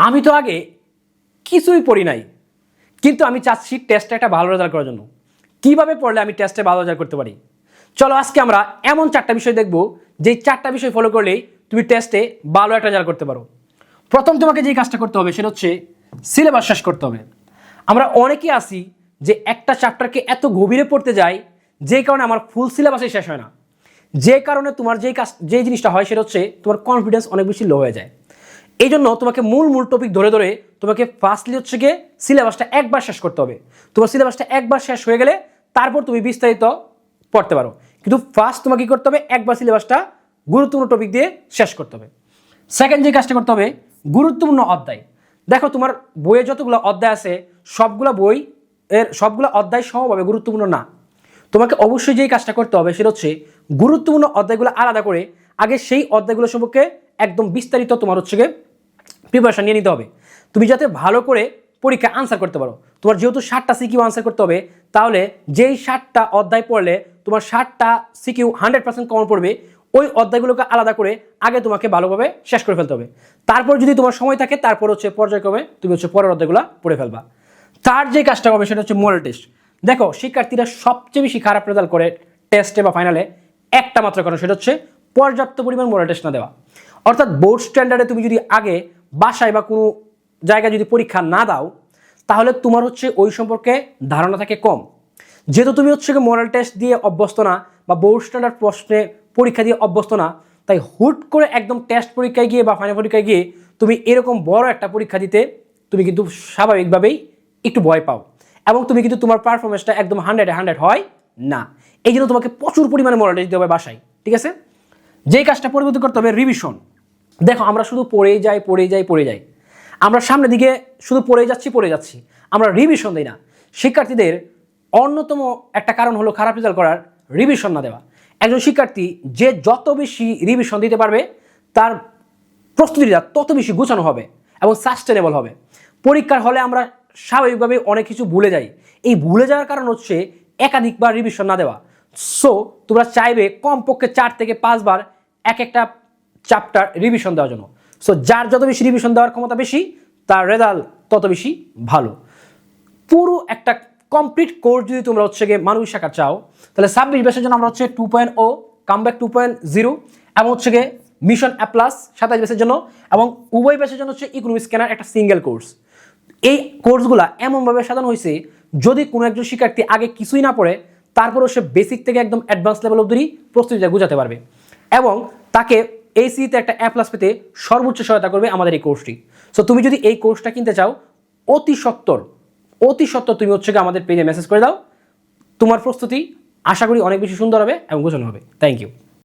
আমি তো আগে কিছুই পড়ি নাই, কিন্তু আমি চাচ্ছি টেস্টে একটা ভালো রেজাল্ট করার জন্য। কিভাবে পড়লে আমি টেস্টে ভালো রেজাল্ট করতে পারি? চলো আজকে আমরা এমন 4টা বিষয় দেখব, যেই 4টা বিষয় ফলো করলেই তুমি টেস্টে ভালো একটা রেজাল্ট করতে পারো। প্রথম তোমাকে যেই কাজটা করতে হবে সেটা হচ্ছে সিলেবাস শেষ করতে হবে। আমরা অনেকেই আছি যে একটা চ্যাপ্টারকে এত গভীরে পড়তে যাই, যে কারণে আমার ফুল সিলেবাসই শেষ হয় না। যে কারণে তোমার যেই জিনিসটা হয় সেটা হচ্ছে তোমার কনফিডেন্স অনেক বেশি লো হয়ে যায়। এই জন্য তোমাকে মূল টপিক ধরে ধরে তোমাকে ফার্স্টলি হচ্ছে গিয়ে সিলেবাসটা একবার শেষ করতে হবে। তোমার সিলেবাসটা একবার শেষ হয়ে গেলে তারপর তুমি বিস্তারিত পড়তে পারো, কিন্তু ফার্স্ট তোমাকে কী করতে হবে? একবার সিলেবাসটা গুরুত্বপূর্ণ টপিক দিয়ে শেষ করতে হবে। সেকেন্ড যে কাজটা করতে হবে, গুরুত্বপূর্ণ অধ্যায়। দেখো তোমার বইয়ে যতগুলো অধ্যায় আছে সবগুলো অধ্যায় সমভাবে গুরুত্বপূর্ণ না। তোমাকে অবশ্যই যেই কাজটা করতে হবে সেটা হচ্ছে গুরুত্বপূর্ণ অধ্যায়গুলো আলাদা করে আগে সেই অধ্যায়গুলো সম্পর্কে একদম বিস্তারিত তোমার হচ্ছে গিয়ে প্রিপারেশন নিয়ে নিতে হবে, তুমি যাতে ভালো করে পরীক্ষা আনসার করতে পারো। তোমার যেহেতু 7টা সিকিউ আনসার করতে হবে, তাহলে যেই 7টা অধ্যায় পড়লে তোমার 7টা সিকিউ 100% কমন পড়বে, ওই অধ্যায়গুলোকে আলাদা করে আগে তোমাকে ভালোভাবে শেষ করে ফেলতে হবে। তারপর যদি তোমার সময় থাকে তারপর হচ্ছে পর্যায়ক্রমে তুমি হচ্ছে পরের অধ্যায়গুলো পড়ে ফেলবা। তার যে কাজটা হবে সেটা হচ্ছে মডেল টেস্ট। দেখো শিক্ষার্থীরা সবচেয়ে বেশি খারাপ রেজাল্ট করে টেস্টে বা ফাইনালে একটা মাত্র কারণ, সেটা হচ্ছে পর্যাপ্ত পরিমাণ মডেল টেস্ট না দেওয়া। অর্থাৎ বোর্ড স্ট্যান্ডার্ডে তুমি যদি আগে বাসায় বা কোনো জায়গায় যদি পরীক্ষা না দাও, তাহলে তোমার হচ্ছে ওই সম্পর্কে ধারণা থাকে কম। যেহেতু তুমি হচ্ছে মডেল টেস্ট দিয়ে অভ্যস্ত না বা বোর্ড স্ট্যান্ডার্ড প্রশ্নে পরীক্ষা দিয়ে অভ্যস্ত না, তাই হুট করে একদম টেস্ট পরীক্ষায় গিয়ে বা ফাইনাল পরীক্ষায় গিয়ে তুমি এরকম বড় একটা পরীক্ষা দিতে তুমি কিন্তু স্বাভাবিকভাবেই একটু ভয় পাও, এবং তুমি কিন্তু তোমার পারফরমেন্সটা একদম 100-100 হয় না। এই জন্য তোমাকে প্রচুর পরিমাণে মডেল টেস্ট দিতে হবে বাসায়, ঠিক আছে? যেই কাজটা পরিবর্তন করতে হবে রিভিশন। দেখো আমরা শুধু পড়েই যাই, আমরা সামনের দিকে শুধু পড়ে যাচ্ছি, আমরা রিভিশন দিই না। শিক্ষার্থীদের অন্যতম একটা কারণ হলো খারাপ রেজাল্ট করার রিভিশন না দেওয়া। একজন শিক্ষার্থী যে যত বেশি রিভিশন দিতে পারবে, তার প্রস্তুতিটা তত বেশি গোছানো হবে এবং সাস্টেনেবল হবে। পরীক্ষার হলে আমরা স্বাভাবিকভাবে অনেক কিছু ভুলে যাই। এই ভুলে যাওয়ার কারণ হচ্ছে একাধিকবার রিভিশন না দেওয়া। সো তোমরা চাইবে কমপক্ষে 4 থেকে 5 বার একটা চ্যাপ্টার রিভিশন দেওয়ার জন্য। সো যার যত বেশি রিভিশন দেওয়ার ক্ষমতা বেশি, তার রেজাল্ট তত বেশি ভালো। পুরো একটা কমপ্লিট কোর্স যদি তোমরা হচ্ছে গিয়ে মানবিক শাখা চাও, তাহলে 26 ব্যাচের জন্য আমরা হচ্ছে 2.0, কামব্যাক 2.0 এবং হচ্ছে গিয়ে মিশন A+ 27 ব্যাচের জন্য, এবং উভয় ব্যাচের জন্য হচ্ছে ইকোনমিক্স স্ক্যানার একটা সিঙ্গেল কোর্স। এই কোর্সগুলো এমনভাবে সাজানো হয়েছে, যদি কোনো একজন শিক্ষার্থী আগে কিছুই না পড়ে, তারপরও সে বেসিক থেকে একদম অ্যাডভান্স লেভেল অবধি প্রস্তুতিটা গুছাতে পারবে, এবং তাকে ACE-তে একটা A+ পেতে সর্বোচ্চ সহায়তা করবে আমাদের এই কোর্সটি। সো তুমি যদি এই কোর্সটা কিনতে চাও, অতি সত্বর তুমি হচ্ছে আমাদের পেজে মেসেজ করে দাও। তোমার প্রস্তুতি আশা করি অনেক বেশি সুন্দর হবে এবং গোছানো হবে। Thank you.